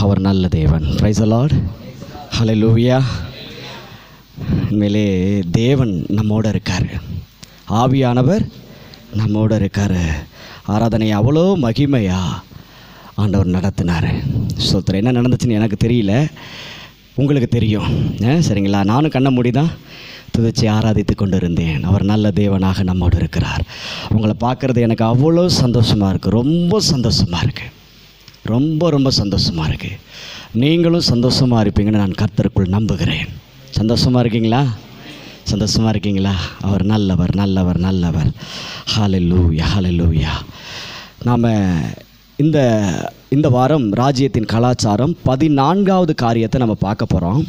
அவர் நல்ல தேவன். Praise the lord. Hallelujah. உண்மையிலே தேவன் நம்மோடு இருக்கார். ஆவியானவர் நம்மோடு இருக்கார். ஆராதனை அவ்வளோ மகிமையாக ஆண்டவர் நடத்தினார். ஸ்தோத்திரம். என்ன நடந்துச்சுன்னு எனக்கு தெரியல, உங்களுக்கு தெரியும் சரிங்களா? நானும் கண்ண மூடி தான் துதிச்சு ஆராதித்து கொண்டு இருந்தேன். அவர் நல்ல தேவனாக நம்மோடு இருக்கிறார். உங்களை பார்க்குறது எனக்கு அவ்வளோ சந்தோஷமாக இருக்குது. ரொம்ப சந்தோஷமாக இருக்குது. ரொம்ப சந்தோஷமாக இருக்குது. நீங்களும் சந்தோஷமாக இருப்பீங்கன்னு நான் கர்த்தருக்குள் நம்புகிறேன். சந்தோஷமாக இருக்கீங்களா? சந்தோஷமாக இருக்கீங்களா? அவர் நல்லவர், நல்லவர், நல்லவர். ஹல்லேலூயா, ஹல்லேலூயா. நாம் இந்த வாரம் ராஜ்யத்தின் கலாச்சாரம் 14வது காரியத்தை நம்ம பார்க்க போகிறோம்.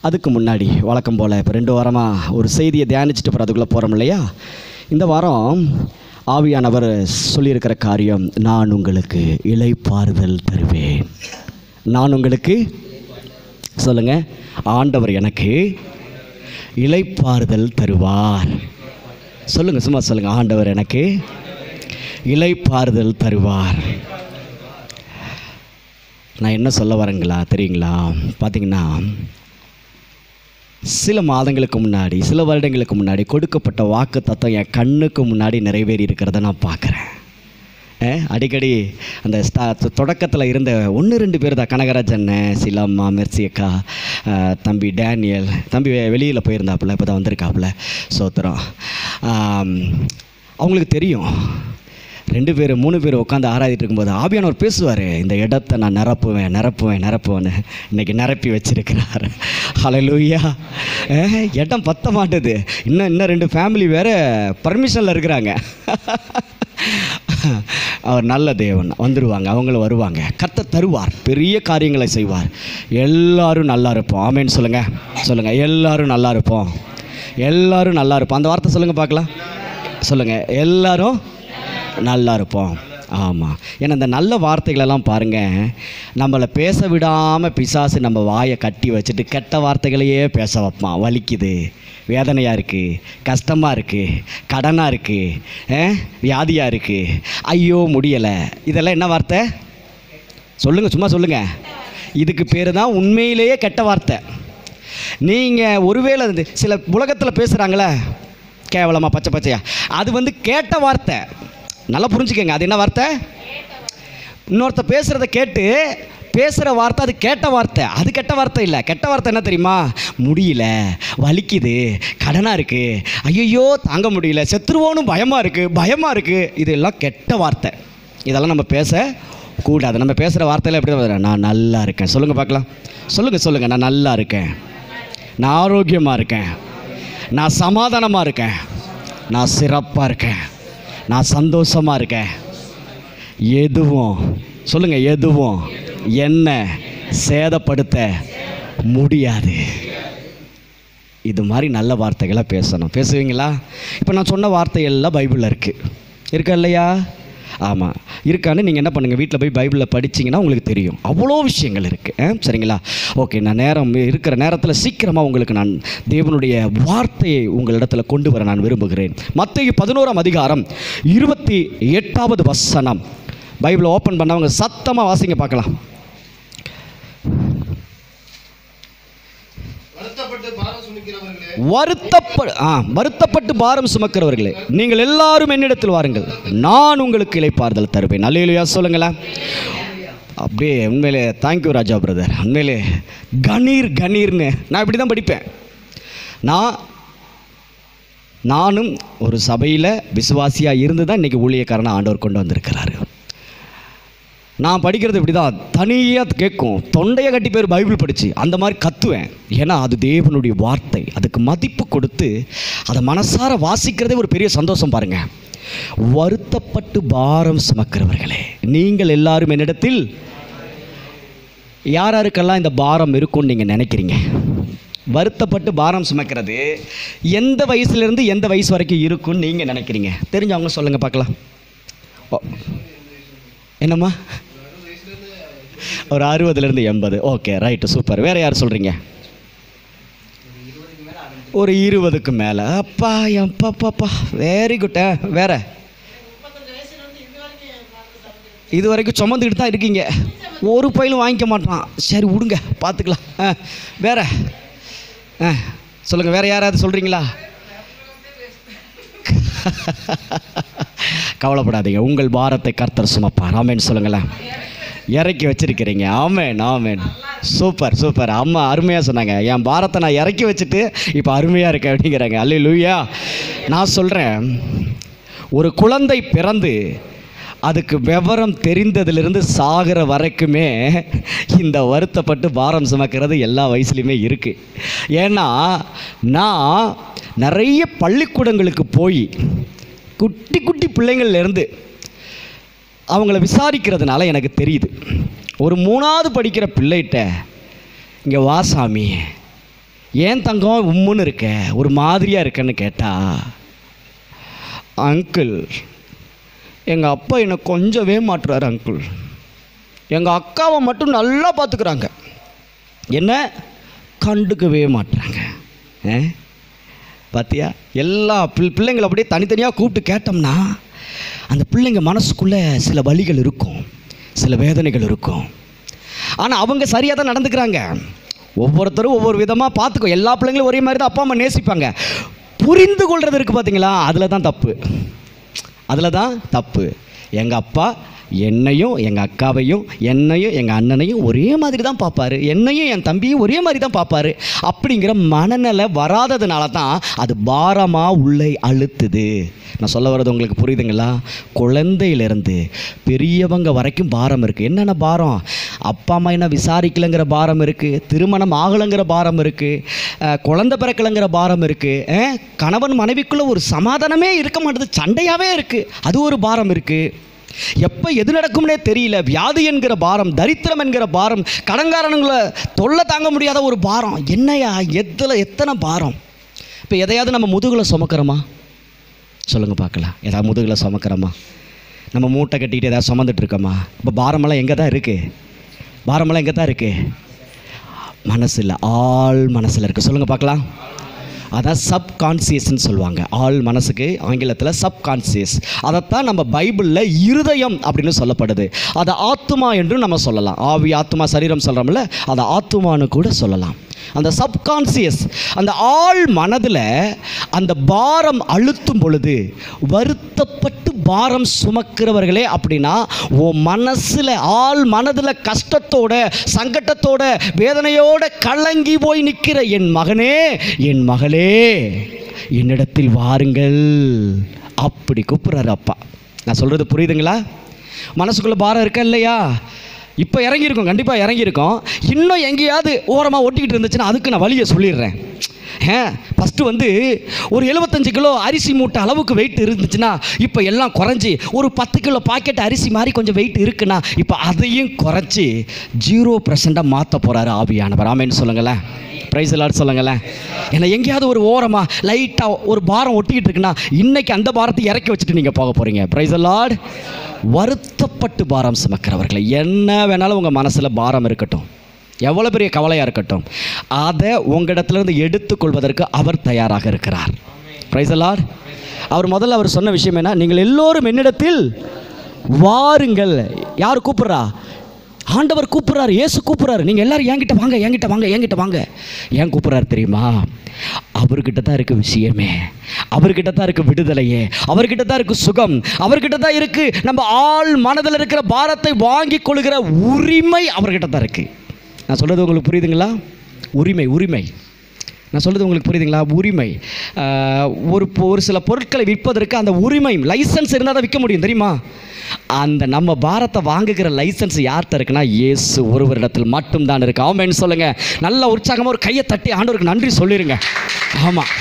அதுக்கு முன்னாடி வழக்கம் போல் இப்போ 2 வாரமாக ஒரு செய்தியை தியானிச்சுட்டு போகிற அதுக்குள்ளே போகிறோம் இல்லையா? இந்த வாரம் ஆவியானவர் சொல்லியிருக்கிற காரியம், நான் உங்களுக்கு இளைப்பாறுதல் தருவேன். நான் உங்களுக்கு சொல்லுங்கள், ஆண்டவர் எனக்கு இளைப்பாறுதல் தருவார். சொல்லுங்கள், சும்மா சொல்லுங்கள், ஆண்டவர் எனக்கு இளைப்பாறுதல் தருவார். நான் என்ன சொல்ல வரேங்களா தெரியுங்களா? பார்த்தீங்கன்னா, சில மாதங்களுக்கு முன்னாடி, சில வருடங்களுக்கு முன்னாடி கொடுக்கப்பட்ட வாக்கு தத்துவம் என் கண்ணுக்கு முன்னாடி நிறைவேறி இருக்கிறத நான் பார்க்குறேன். அடிக்கடி அந்த தொடக்கத்தில் இருந்த 1-2 பேர் தான், கனகராஜன், சிலம்மா, மெர்சி அக்கா, தம்பி டேனியல், தம்பி வெளியில் போயிருந்தாப்புல, இப்போ தான் வந்திருக்காப்புல. சோத்திரம். அவங்களுக்கு தெரியும், 2 பேர் 3 பேர் உட்காந்து ஆராதிட்டு இருக்கும்போது ஆவியானவர் பேசுவார், இந்த இடத்தை நான் நிரப்புவேன்னு. இன்றைக்கி நிரப்பி வச்சிருக்கிறார். ஹல்லேலூயா. இடம் பத்த மாட்டுது. இன்னும் 2 ஃபேமிலி வேறு பர்மிஷனில் இருக்கிறாங்க. அவர் நல்ல தேவன். வந்துடுவாங்க, அவங்களும் வருவாங்க. கர்த்தர் தருவார், பெரிய காரியங்களை செய்வார். எல்லாரும் நல்லா இருப்போம். ஆமேன்னு சொல்லுங்கள். எல்லாரும் நல்லா இருப்போம். எல்லாரும் நல்லா இருப்போம். அந்த வார்த்தை சொல்லுங்கள் பார்க்கலாம். சொல்லுங்கள், எல்லாரும் நல்லா இருப்போம். ஆமாம். ஏன்னா இந்த நல்ல வார்த்தைகளெல்லாம் பாருங்கள், நம்மளை பேச விடாமல் பிசாசு நம்ம வாயை கட்டி வச்சுட்டு கெட்ட வார்த்தைகளையே பேச வைப்பான். வலிக்குது, வேதனையாக இருக்குது, கஷ்டமாக இருக்குது, கடனாக இருக்குது, வியாதியாக இருக்குது, ஐயோ முடியலை. இதெல்லாம் என்ன வார்த்தை? சொல்லுங்கள், சும்மா சொல்லுங்கள். இதுக்கு பேர் தான் உண்மையிலேயே கெட்ட வார்த்தை. நீங்கள் ஒருவேளை சில உலகத்தில் பேசுகிறாங்களே கேவலமாக பச்சையா, அது கேட்ட வார்த்தை. நல்லா புரிஞ்சுக்கங்க, அது என்ன வார்த்தை? இன்னொருத்த பேசுகிறத கேட்டு பேசுகிற வார்த்தை, அது கேட்ட வார்த்தை. அது கெட்ட வார்த்தை இல்லை. கெட்ட வார்த்தை என்ன தெரியுமா? முடியல, வலிக்குது, கடனாக இருக்குது, ஐயோ தாங்க முடியல, செத்துருவோன்னு பயமாக இருக்குது. இதெல்லாம் கெட்ட வார்த்தை. இதெல்லாம் நம்ம பேசக்கூடாது. நம்ம பேசுகிற வார்த்தையில் எப்படி தான், நான் நல்லா இருக்கேன். சொல்லுங்கள் பார்க்கலாம். சொல்லுங்கள், நான் நல்லா இருக்கேன், நான் ஆரோக்கியமாக இருக்கேன், நான் சமாதானமாக இருக்கேன், நான் சிறப்பாக இருக்கேன், நான் சந்தோஷமாக இருக்கேன். எதுவும் சொல்லுங்கள், எதுவும் என்ன சேதப்படுத்த முடியாது. இது மாதிரி நல்ல வார்த்தைகளை பேசணும். பேசுவீங்களா? இப்போ நான் சொன்ன வார்த்தையெல்லாம் பைபிளில் இருக்கா இல்லையா? ஆமாம், இருக்கான்னு நீங்கள் என்ன பண்ணுங்கள், வீட்டில் போய் பைபிளில் படிச்சிங்கன்னா உங்களுக்கு தெரியும். அவ்வளோ விஷயங்கள் இருக்குது. சரிங்களா? ஓகே, நான் இருக்கிற நேரத்தில் சீக்கிரமாக உங்களுக்கு நான் தேவனுடைய வார்த்தையை உங்களிடத்தில் கொண்டு வர நான் விரும்புகிறேன். மத்தேயு 11ஆம் அதிகாரம் 28வது வசனம். பைபிளை ஓப்பன் பண்ணவங்க சத்தமாக வாசிங்க பார்க்கலாம். வருத்தப்பட்டு பாரம் சுமக்கிறவர்களே, நீங்கள் எல்லாரும் என்னிடத்தில் வாருங்கள், நான் உங்களுக்கு இளைப்பாறுதல் தருவேன். அல்லேலூயா சொல்லுங்களேன். அப்படியே உண்மையிலே தேங்க்யூ ராஜா பிரதர். உண்மையிலே கணீர்னு நான் இப்படி தான் படிப்பேன். நானும் ஒரு சபையில் விசுவாசியாக இருந்து தான் இன்றைக்கி ஊழியக்காரனை ஆண்டவர் கொண்டு வந்திருக்கிறாரு. நான் படிக்கிறது இப்படி தான், தனியாக கேட்கும், தொண்டையை கட்டி பேர் பைபிள் படித்து அந்த மாதிரி கத்துவேன். ஏன்னா அது தேவனுடைய வார்த்தை. அதுக்கு மதிப்பு கொடுத்து அதை மனசார வாசிக்கிறதே ஒரு பெரிய சந்தோஷம். பாருங்கள், வருத்தப்பட்டு பாரம் சுமக்கிறவர்களே, நீங்கள் எல்லாரும் என்னிடத்தில். யாருக்கெல்லாம் இந்த பாரம் இருக்கும்னு நீங்கள் நினைக்கிறீங்க? வருத்தப்பட்டு பாரம் சுமக்கிறது எந்த வயசுலேருந்து எந்த வயசு வரைக்கும் இருக்குன்னு நீங்கள் நினைக்கிறீங்க? தெரிஞ்சவங்க சொல்லுங்கள் பார்க்கலாம். என்னம்மா? ஒரு 60லேருந்து 80. Okay, right, super. வேறு யார் சொல்கிறீங்க? ஒரு 20க்கு மேலே. அப்பா, வெரி குட். வேறு இது வரைக்கும் சுமந்துக்கிட்டு தான் இருக்கீங்க. ஒரு பையிலும் வாங்கிக்க மாட்டான். சரி விடுங்க, பார்த்துக்கலாம். வேறு சொல்லுங்கள், வேறு யாராவது சொல்கிறீங்களா? கவலைப்படாதீங்க, உங்கள் பாரத்தை கர்த்தர் சுமப்பார். ஆமேன் சொல்லுங்களேன். இறக்கி வச்சிருக்கிறீங்க. Amen amen. Super super. அம்மா அருமையாக சொன்னாங்க, என் பாரத்தை நான் இறக்கி வச்சுட்டு இப்போ அருமையாக இருக்கேன் அப்படிங்கிறாங்க. அல்லேலூயா. நான் சொல்கிறேன், ஒரு குழந்தை பிறந்து அதுக்கு விவரம் தெரிந்ததிலிருந்து சாகிற வரைக்குமே இந்த வருத்தப்பட்டு பாரம் சுமக்கிறது எல்லா வயசுலையுமே இருக்குது. ஏன்னா நான் நிறைய பள்ளிக்கூடங்களுக்கு போய் குட்டி குட்டி பிள்ளைங்கள்லேருந்து அவங்கள விசாரிக்கிறதுனால எனக்கு தெரியுது. ஒரு 3ஆவது படிக்கிற பிள்ளைகிட்ட, இங்கே வாசாமி, ஏன் தங்கம் உம்முன்னு இருக்க, ஒரு மாதிரியாக இருக்கன்னு கேட்டால், அங்கிள் எங்கள் அப்பா என்னை கொஞ்சவே மாட்டுறாரு அங்கிள், எங்கள் அக்காவை மட்டும் நல்லா பார்த்துக்குறாங்க, என்ன கண்டுக்கவே மாட்டுறாங்க. பார்த்தியா, எல்லா பிள்ளைங்களை அப்படியே தனித்தனியாக கூப்பிட்டு கேட்டோம்னா அந்த பிள்ளைங்க மனசுக்குள்ளே சில வலிகள் இருக்கும், சில வேதனைகள் இருக்கும். ஆனால் அவங்க சரியாக தான் நடந்துக்கிறாங்க. ஒவ்வொருத்தரும் ஒவ்வொரு விதமாக பார்த்துக்கோ. எல்லா பிள்ளைங்களும் ஒரே மாதிரி தான் அப்பா அம்மா நேசிப்பாங்க. புரிந்து கொள்வது இருக்குது பார்த்தீங்களா, அதில் தான் தப்பு. அதில் தான் தப்பு. எங்கள் அப்பா என்னையும் எங்கள் அக்காவையும் என்னையும் எங்கள் அண்ணனையும் ஒரே மாதிரி தான் பார்ப்பாரு, என்னையும் என் தம்பியும் ஒரே மாதிரி தான் பார்ப்பாரு அப்படிங்கிற மனநிலை வராததுனால தான் அது பாரமாக உள்ளே அழுத்துது. நான் சொல்ல வர்றது உங்களுக்கு புரியுதுங்களா? குழந்தையிலேருந்து பெரியவங்க வரைக்கும் பாரம் இருக்குது. என்னென்ன பாரம்? அப்பா அம்மா என்ன விசாரிக்கலைங்கிற பாரம் இருக்குது, திருமணம் ஆகலைங்கிற பாரம் இருக்குது, குழந்தை பிறக்கலைங்கிற பாரம் இருக்குது, கணவன் மனைவிக்குள்ளே ஒரு சமாதானமே இருக்க மாட்டேது, சண்டையாகவே இருக்குது, அது ஒரு பாரம் இருக்குது. எப்போ எது நடக்கும்னே தெரியல, வியாதி என்கிற பாரம், தரித்திரம் என்கிற பாரம், கடன்காரனுங்களை தொல்லை தாங்க முடியாத ஒரு பாரம். என்னையா எத்தனை பாரம். இப்போ எதையாவது நம்ம முதுகில் சுமக்கிறோமா? சொல்லுங்கள் பார்க்கலாம். ஏதாவது முதுகில் சுமக்கிறோமா? நம்ம மூட்டை கட்டிக்கிட்டு ஏதாவது சுமந்துட்டு இருக்கோமா? இப்போ பாரமெல்லாம் எங்கே தான் இருக்குது? பாரமெல்லாம் எங்கே தான் இருக்குது? மனசில், ஆள் மனசில் இருக்குது. சொல்லுங்கள் பார்க்கலாம். அதான் சப்கான்சியஸ்ன்னு சொல்லுவாங்க. ஆள் மனசுக்கு ஆங்கிலத்தில் சப்கான்சியஸ். அதைத்தான் நம்ம பைபிளில் இருதயம் அப்படின்னு சொல்லப்படுது. அதை ஆத்துமா என்றும் நம்ம சொல்லலாம். ஆவி ஆத்துமா சரீரம் சொல்கிறோம்ல, அதை ஆத்துமானு கூட சொல்லலாம். அந்த சப்கான்சியஸ், அந்த ஆள் மனதில் அந்த பாரம் அழுத்தும் பொழுது, வருத்தப்பட்டு பாரம் சுமக்கிறவர்களே அப்படின்னா உன் மனசில், ஆள் மனதில் கஷ்டத்தோட, சங்கட்டத்தோட, வேதனையோட கலங்கி போய் நிற்கிற என் மகனே, என் மகளே, என்னிடத்தில் வாருங்கள் அப்படி கூப்பிட்றாரு அப்பா. நான் சொல்கிறது புரியுதுங்களா? மனசுக்குள்ளே பாரம் இருக்கா இல்லையா? இப்போ இறங்கியிருக்கோம், கண்டிப்பாக இறங்கியிருக்கோம். இன்னும் எங்கேயாவது ஓரமாக ஒட்டிக்கிட்டு இருந்துச்சுன்னா அதுக்கு நான் வழியை சொல்லிடுறேன். ஃபஸ்ட்டு ஒரு 75 கிலோ அரிசி மூட்டை அளவுக்கு வெயிட் இருந்துச்சுன்னா இப்போ எல்லாம் குறைஞ்சி ஒரு 10 கிலோ பாக்கெட் அரிசி மாதிரி கொஞ்சம் வெயிட் இருக்குன்னா இப்போ அதையும் குறைச்சி 0% மாற்ற போகிறாரு ஆவியானவர். ஆமேன்னு சொல்லுங்களேன். ப்ரைஸ் லார்ட் சொல்லுங்களேன். ஏன்னா எங்கேயாவது ஒரு ஓரமாக லைட்டாக ஒரு பாரம் ஒட்டிக்கிட்டு இருக்குன்னா இன்றைக்கி அந்த பாரத்தை இறக்கி வச்சுட்டு நீங்கள் போக போகிறீங்க. Praise lord. வருத்தப்பட்டு பாரம் சுமக்கிறவர்களை, என்ன வேணாலும் உங்கள் மனசில் பாரம் இருக்கட்டும், எவ்வளோ பெரிய கவலையாக இருக்கட்டும், அதை உங்களிடத்துலேருந்து எடுத்துக்கொள்வதற்கு அவர் தயாராக இருக்கிறார். Price the Lord. அவர் சொன்ன விஷயம் என்ன? நீங்கள் எல்லோரும் என்னிடத்தில் வாருங்கள். யார் கூப்பிட்றா? ஆண்டவர் கூப்பிட்றாரு, இயேசு கூப்பிட்றாரு. நீங்கள் எல்லோரும் என்கிட்ட வாங்க, என்கிட்ட வாங்க, என்கிட்ட வாங்க. ஏன் கூப்பிட்றாரு தெரியுமா? அவர்கிட்ட தான் இருக்குது விஷயமே, அவர்கிட்ட தான் இருக்குது விடுதலையே, அவர்கிட்ட தான் இருக்குது சுகம், அவர்கிட்ட தான் இருக்குது நம்ம ஆள் மனதில் இருக்கிற பாரத்தை வாங்கி கொள்கிற உரிமை அவர்கிட்ட தான் இருக்குது. நான் சொல்கிறது உங்களுக்கு புரியுதுங்களா? உரிமை. நான் சொல்கிறது உங்களுக்கு புரியுதுங்களா? உரிமை. ஒரு சில பொருட்களை விற்பதற்கு அந்த உரிமை, லைசன்ஸ் இருந்தால் தான் விற்க முடியும், தெரியுமா? அந்த நம்ம பாரத்தை வாங்குகிற லைசன்ஸ் யார்கிட்ட இருக்குன்னா இயேசு ஒருவரிடத்தில் மட்டும்தான் இருக்கு. ஆமென் சொல்லுங்க. நல்ல உற்சாகமாக ஒரு கையை தட்டி ஆண்டவருக்கு நன்றி சொல்லிடுங்க. ஆமாம்.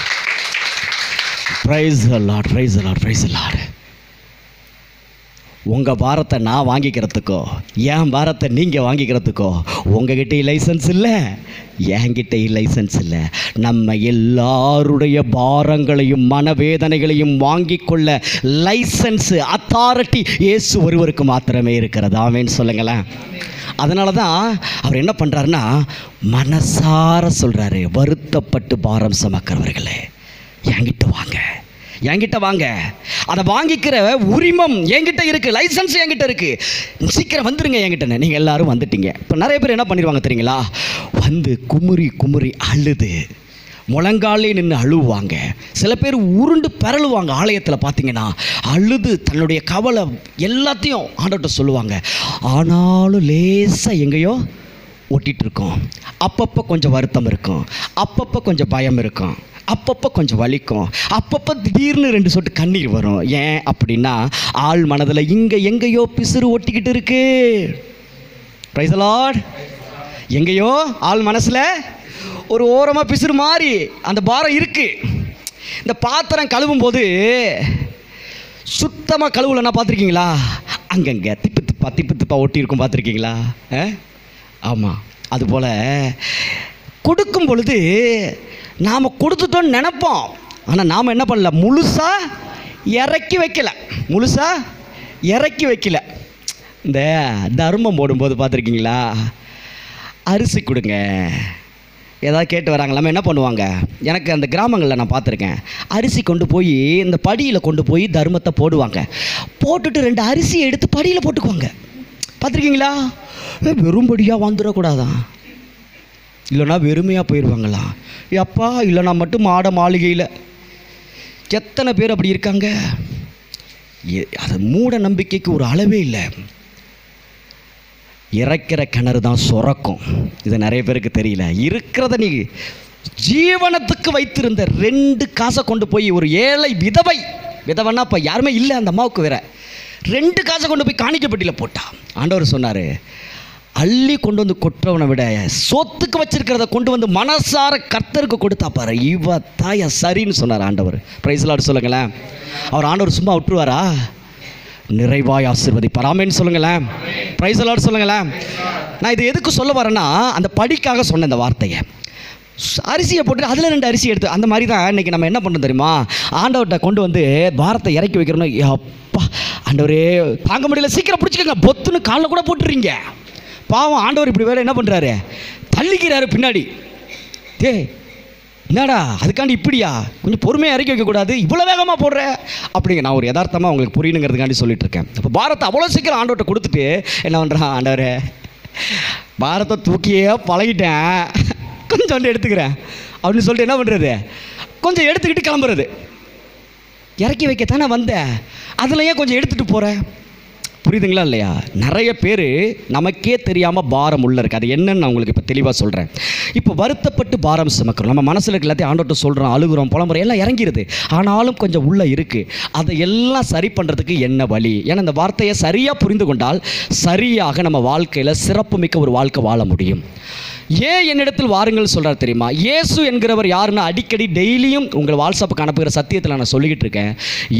Price the Lord, price the Lord, price the Lord. உங்கள் பாரத்தை நான் வாங்கிக்கிறதுக்கோ, என் பாரத்தை நீங்கள் வாங்கிக்கிறதுக்கோ உங்ககிட்ட லைசன்ஸ் இல்லை, என்கிட்ட லைசன்ஸ் இல்லை. நம்ம எல்லாருடைய பாரங்களையும் மனவேதனைகளையும் வாங்கி கொள்ள லைசன்ஸு, அத்தாரிட்டி இயேசு ஒருவருக்கு மாத்திரமே இருக்கிறது. ஆமென் சொல்லுங்களேன். அதனால தான் அவர் என்ன பண்ணுறாருன்னா மனசார சொல்கிறாரு, வருத்தப்பட்டு பாரம் சுமக்கிறவர்களே என்கிட்ட வாங்க, என்கிட்ட வாங்க. அதை வாங்கிக்கிற உரிமம் என்கிட்ட இருக்குது, லைசன்ஸ் என்கிட்ட இருக்குது, சீக்கிரம் வந்துடுங்க என்கிட்ட. நீங்கள் எல்லாரும் வந்துட்டீங்க. இப்போ நிறைய பேர் என்ன பண்ணிடுவாங்க தெரியுங்களா, வந்து குமுறி குமுறி அழுது முழங்காலே நின்று அழுவாங்க. சில பேர் உருண்டு பெறலுவாங்க. ஆலயத்தில் பார்த்தீங்கன்னா அழுது தன்னுடைய கவலை எல்லாத்தையும் ஆண்டவர்கிட்ட சொல்லுவாங்க. ஆனாலும் லேசாக எங்கேயோ ஒட்டிகிட்டு இருக்கோம். அப்பப்போ கொஞ்சம் வருத்தம் இருக்கும், அப்பப்போ கொஞ்சம் பயம் இருக்கும், அப்பப்போ கொஞ்சம் வலிக்கும், அப்பப்போ திடீர்னு 2 சொட்டு கண்ணீர் வரும். ஏன் அப்படின்னா ஆள் மனதில் இங்கே எங்கேயோ பிசுறு ஒட்டிக்கிட்டு இருக்கு. Price the Lord. எங்கேயோ ஆள் மனசில் ஒரு ஓரமாக பிசுறு மாதிரி அந்த பாரம் இருக்குது. இந்த பாத்திரம் கழுவும் போது சுத்தமாக கழுவுலன்னா பார்த்துருக்கீங்களா, அங்கங்கே திப்பு திப்பா ஒட்டி இருக்கும், பார்த்துருக்கீங்களா? ஆமாம். அதுபோல் கொடுக்கும் பொழுது நாம் கொடுத்துட்டோன்னு நினைப்போம். ஆனால் நாம் என்ன பண்ணல, முழுசாக இறக்கி வைக்கல. இந்த தர்மம் போடும்போது பார்த்துருக்கீங்களா, அரிசி கொடுங்க ஏதாவது கேட்டு வராங்க, நம்ம என்ன பண்ணுவாங்க, எனக்கு அந்த கிராமங்களில் நான் பார்த்துருக்கேன், அரிசி கொண்டு போய் இந்த படியில் கொண்டு போய் தர்மத்தை போடுவாங்க. போட்டுட்டு 2 அரிசியை எடுத்து படியில் போட்டுக்குவாங்க. பார்த்துருக்கீங்களா? வெறும்படியாக வந்துடக்கூடாதான், இல்லைனா வெறுமையாக போயிடுவாங்களா. அப்பா இல்லைனா மட்டும் மாட மாளிகையில் எத்தனை பேர் அப்படி இருக்காங்க. அது மூட நம்பிக்கைக்கு ஒரு அளவே இல்லை. இறைக்கிற கிணறு தான் சுரக்கும். இது நிறைய பேருக்கு தெரியல. இருக்கிறத நீ ஜீவனத்துக்கு வைத்திருந்த 2 காசை கொண்டு போய் ஒரு ஏழை விதவைன்னா இப்போ யாருமே இல்லை அந்த அம்மாவுக்கு வேற, 2 காசை கொண்டு போய் காணிக்கப்பட்டியில் போட்டா. ஆண்டவர் சொன்னார், அள்ளி கொண்டு வந்து கொட்டுறவனை விட சொத்துக்கு வச்சிருக்கிறத கொண்டு வந்து மனசார கர்த்தருக்கு கொடுத்தா பாரு, இவ தாயா சரின்னு சொன்னார் ஆண்டவர். பிரைஸ் தி லார்ட் சொல்லுங்களேன். அவர் ஆண்டவர் சும்மா விட்டுருவாரா? நிறைவாய் ஆசீர்வதிப்பார். ஆமென் சொல்லுங்களேன். பிரைஸ் தி லார்ட் சொல்லுங்களேன். நான் இது எதுக்கு சொல்ல வரேன்னா, அந்த படிக்காக சொன்ன இந்த வார்த்தையை, அரிசியை போட்டு அதில் 2 அரிசி எடுத்து, அந்த மாதிரி தான் இன்றைக்கி நம்ம என்ன பண்ணுறோம் தெரியுமா, ஆண்டவர்கிட்ட கொண்டு வந்து பாரத்தை இறக்கி வைக்கிறோன்னு, அப்பா ஆண்டவரே தாங்க முடியல, சீக்கிரம் பிடிச்சிக்கங்க, பொத்துன்னு காலில் கூட போட்டுறீங்க. பாவம் ஆண்டவர் இப்படி வேலை என்ன பண்ணுறாரு, தள்ளிக்கிறாரு பின்னாடி. என்னடா அதுக்காண்டி இப்படியா, கொஞ்சம் பொறுமையாக இறக்கி வைக்கக்கூடாது, இவ்வளோ வேகமாக போடுற அப்படிங்க. நான் ஒரு யதார்த்தமாக உங்களுக்கு புரியணுங்கிறதுக்காண்டி சொல்லிட்டு இருக்கேன். அப்போ பாரத்தை அவ்வளோ சீக்கிரம் ஆண்டவர்கிட்ட கொடுத்துட்டு என்ன பண்ணுறான், ஆண்டவரே பாரத்தை தூக்கியே பழகிட்டேன், கொஞ்சம் எடுத்துக்கிறேன் அப்படின்னு சொல்லிட்டு என்ன பண்ணுறது, கொஞ்சம் எடுத்துக்கிட்டு கிளம்புறது. இறக்கி வைக்கத்தானே வந்தேன், அதில் ஏன் கொஞ்சம் எடுத்துகிட்டு போகிறேன்? புரியுதுங்களா இல்லையா? நிறைய பேர் நமக்கே தெரியாமல் பாரம் உள்ள இருக்குது. அது என்னன்னு நான் உங்களுக்கு இப்போ தெளிவாக சொல்கிறேன். இப்போ வருத்தப்பட்டு பாரம் சுமக்கிறோம், நம்ம மனசில் இருக்க எல்லாத்தையும் ஆண்டவர்கிட்ட சொல்கிறோம், அழுகுறோம், புலம்புறோம், எல்லாம் இறங்கிடுது. ஆனாலும் கொஞ்சம் உள்ளே இருக்குது. அதை எல்லாம் சரி பண்ணுறதுக்கு என்ன வழி? ஏன்னா இந்த வார்த்தையை சரியாக புரிந்து கொண்டால் சரியாக நம்ம வாழ்க்கையில் சிறப்புமிக்க ஒரு வாழ்க்கை வாழ முடியும். ஏன் என்னிடத்தில் வாருங்கள் சொல்கிறார் தெரியுமா? இயேசு என்கிறவர் யாருன்னு அடிக்கடி டெய்லியும் உங்கள் வாட்ஸ்அப்புக்கு அனுப்புகிற சத்தியத்தில் நான் சொல்லிக்கிட்டு இருக்கேன்.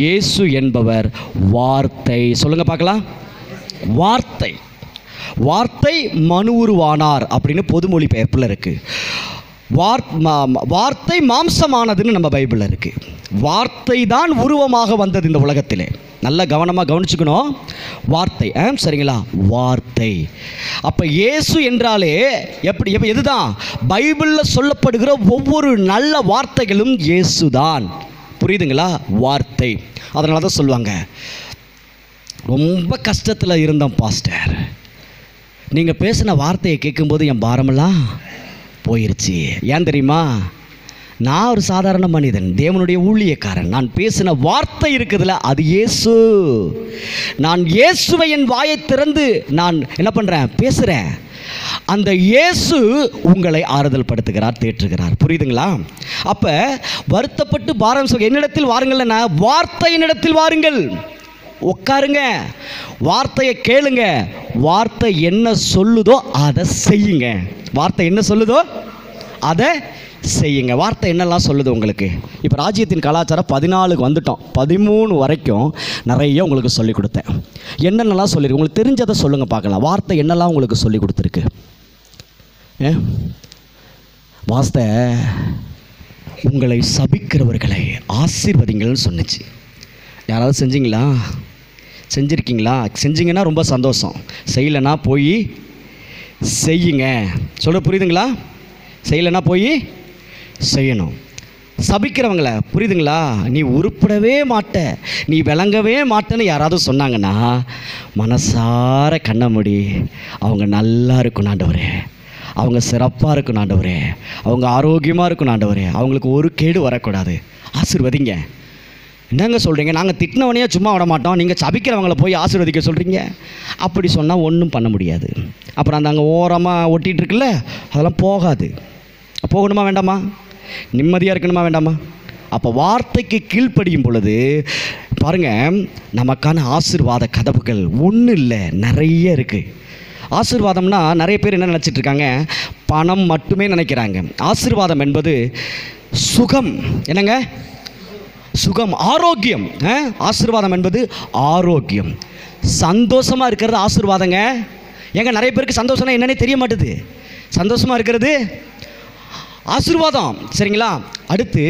இயேசு என்பவர் வார்த்தை. சொல்லுங்கள் பார்க்கலாம். வார்த்தை மனு உருவானார் அப்படின்னு பொதுமொழி பெயர்ப்பில் இருக்குது. வார்த்தை மாம்சமானதுன்னு நம்ம பைபிளில் இருக்குது. வார்த்தை தான் உருவமாக வந்தது இந்த உலகத்திலே. நல்லா கவனமாக கவனிச்சுக்கணும். வார்த்தை, சரிங்களா? வார்த்தை. அப்போ இயேசு என்றாலே எதுதான்? பைபிளில் சொல்லப்படுகிற ஒவ்வொரு நல்ல வார்த்தைகளும் இயேசு தான். புரியுதுங்களா? வார்த்தை. அதனால தான் சொல்லுவாங்க, ரொம்ப கஷ்டத்தில் இருந்தோம் பாஸ்டர், நீங்கள் பேசின வார்த்தையை கேட்கும்போது என் பாரமெல்லாம் போயிருச்சு. ஏன் தெரியுமா? நான் ஒரு சாதாரண மனிதன், தேவனுடைய ஊழியக்காரன். நான் பேசின வார்த்தை இருக்குதுல்ல, அது இயேசு. நான் இயேசுவை என் வாயை திறந்து நான் என்ன பண்ணுறேன், பேசுகிறேன். அந்த இயேசு உங்களை ஆறுதல் படுத்துகிறார், தேற்றுகிறார். புரியுதுங்களா? அப்போ வருத்தப்பட்டு பாரம் என்னிடத்தில் வாருங்கள்னா, வார்த்தை என்னிடத்தில் வாருங்கள், உட்காருங்க, வார்த்தையை கேளுங்க, வார்த்தை என்ன சொல்லுதோ அதை செய்யுங்க. வார்த்தை என்ன சொல்லுதோ அதை செய்யுங்க. வார்த்தை என்னெல்லாம் சொல்லுது உங்களுக்கு? இப்போ ராஜ்யத்தின் கலாச்சாரம் 14க்கு வந்துட்டோம். 13 வரைக்கும் நிறைய உங்களுக்கு சொல்லிக் கொடுத்தேன். என்னென்னலாம் சொல்லியிருக்கு உங்களுக்கு தெரிஞ்சதை சொல்லுங்கள் பார்க்கலாம். வார்த்தை என்னெல்லாம் உங்களுக்கு சொல்லி கொடுத்துருக்கு? வார்த்தை உங்களை சபிக்கிறவர்களை ஆசீர்வதிங்கள்னு சொன்னிச்சு. யாராவது செஞ்சீங்களா? செஞ்சுருக்கீங்களா? செஞ்சீங்கன்னா ரொம்ப சந்தோஷம். செய்யலைன்னா போய் செய்யுங்க. சொல்ல புரியுதுங்களா? செய்யலைன்னா போய் செய்யணும். சபிக்கிறவங்கள, புரியுதுங்களா, நீ உருப்படவே மாட்ட, நீ விளங்கவே மாட்டேன்னு யாராவது சொன்னாங்கன்னா மனசார கண்ண மூடி அவங்க நல்லா இருக்கும் ஆண்டவரே, அவங்க சிறப்பாக இருக்கும் ஆண்டவரே, அவங்க ஆரோக்கியமாக இருக்கும் ஆண்டவரே, அவங்களுக்கு ஒரு கேடு வரக்கூடாது, ஆசீர்வதிங்க. என்னங்க சொல்கிறீங்க, நாங்கள் திட்டினவனையே சும்மா விட மாட்டோம், நீங்கள் சபிக்கிறவங்கள போய் ஆசீர்வதிக்க சொல்கிறீங்க? அப்படி சொன்னால் ஒன்றும் பண்ண முடியாது. அப்புறம் அந்த அங்கே ஓரமாக ஒட்டிகிட்டு இருக்குல்ல, அதெல்லாம் போகாது. போகணுமா வேண்டாமா? நிம்மதியாக இருக்கணுமா வேண்டாமா? அப்போ வார்த்தைக்கு கீழ்ப்படியும் பொழுது பாருங்கள், நமக்கான ஆசீர்வாத கதவுகள் ஒன்றும் இல்லை, நிறைய இருக்குது. ஆசீர்வாதம்னா நிறைய பேர் என்ன நினச்சிட்டு இருக்காங்க, பணம் மட்டுமே நினைக்கிறாங்க. ஆசீர்வாதம் என்பது சுகம். என்னங்க? சுகம், ஆரோக்கியம். ஆசீர்வாதம் என்பது ஆரோக்கியம், சந்தோஷமாக இருக்கிறது ஆசீர்வாதங்க. ஏங்க நிறைய பேருக்கு சந்தோஷம்னா என்னன்னே தெரிய மாட்டுது. சந்தோஷமாக இருக்கிறது ஆசீர்வாதம், சரிங்களா? அடுத்து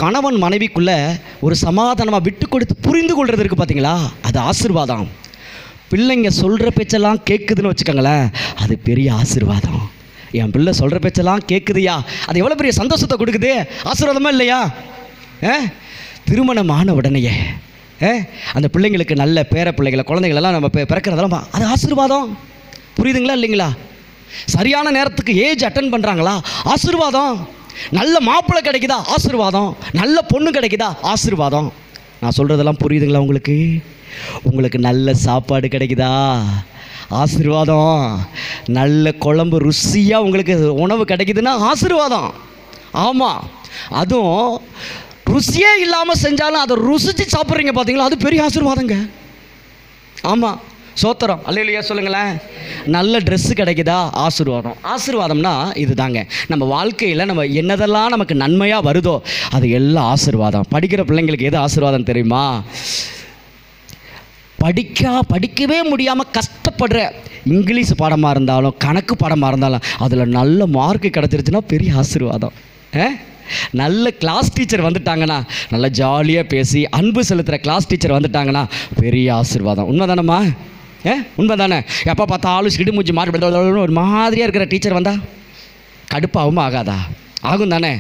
கணவன் மனைவிக்குள்ள ஒரு சமாதானமாக விட்டு கொடுத்து புரிந்து கொள்வது இருக்குது பார்த்தீங்களா, அது ஆசீர்வாதம். பிள்ளைங்க சொல்கிற பேச்செல்லாம் கேட்குதுன்னு வச்சுக்கோங்களேன், அது பெரிய ஆசீர்வாதம். என் பிள்ளை சொல்கிற பேச்செல்லாம் கேட்குதுயா, அது எவ்வளோ பெரிய சந்தோஷத்தை கொடுக்குது, ஆசீர்வாதமா இல்லையா? திருமணமான உடனேயே அந்த பிள்ளைங்களுக்கு நல்ல பேர பிள்ளைகளை, குழந்தைகளெல்லாம் நம்ம பிறக்கிறதெல்லாம் அது ஆசீர்வாதம். புரியுதுங்களா இல்லைங்களா? சரியான நேரத்துக்கு ஏஜ் அட்டன் பண்ணுறாங்களா, ஆசீர்வாதம். நல்ல மாப்பிள்ளை கிடைக்குதா, ஆசீர்வாதம். நல்ல பொண்ணு கிடைக்குதா, ஆசீர்வாதம். நான் சொல்கிறதெல்லாம் புரியுதுங்களா உங்களுக்கு? உங்களுக்கு நல்ல சாப்பாடு கிடைக்குதா, ஆசீர்வாதம். நல்ல குழம்பு ருசியாக உங்களுக்கு உணவு கிடைக்குதுன்னா ஆசீர்வாதம். ஆமாம், அதுவும் ருசியே இல்லாமல் செஞ்சாலும் அதை ருசித்து சாப்பிட்றீங்க பார்த்தீங்களா, அது பெரிய ஆசீர்வாதங்க. ஆமாம், சோத்திரம், அல்லேலூயா சொல்லுங்களேன். நல்ல ட்ரெஸ்ஸு கிடைக்குதா, ஆசீர்வாதம். ஆசீர்வாதம்னா இது தாங்க. நம்ம வாழ்க்கையில் நம்ம என்னதெல்லாம் நமக்கு நன்மையாக வருதோ அது எல்லாம் ஆசீர்வாதம். படிக்கிற பிள்ளைங்களுக்கு எது ஆசீர்வாதம் தெரியுமா? படிக்கவே முடியாமல் கஷ்டப்படுற இங்கிலீஷ் பாடமாக இருந்தாலும் கணக்கு பாடமாக இருந்தாலும் அதில் நல்ல மார்க்கு கிடச்சிருச்சுன்னா பெரிய ஆசீர்வாதம். நல்ல கிளாஸ் டீச்சர் வந்துட்டாங்கன்னா, நல்லா ஜாலியாக பேசி அன்பு செலுத்துகிற கிளாஸ் டீச்சர் வந்துட்டாங்கன்னா பெரிய ஆசீர்வாதம். உண்மை தானம்மா? உண்மை தானே? எப்போ பார்த்தாலும் சிடுமூஞ்சி மாறி ஒரு மாதிரியாக இருக்கிற டீச்சர் வந்தால் கடுப்பாகவும் ஆகாதா? ஆகும் தானே?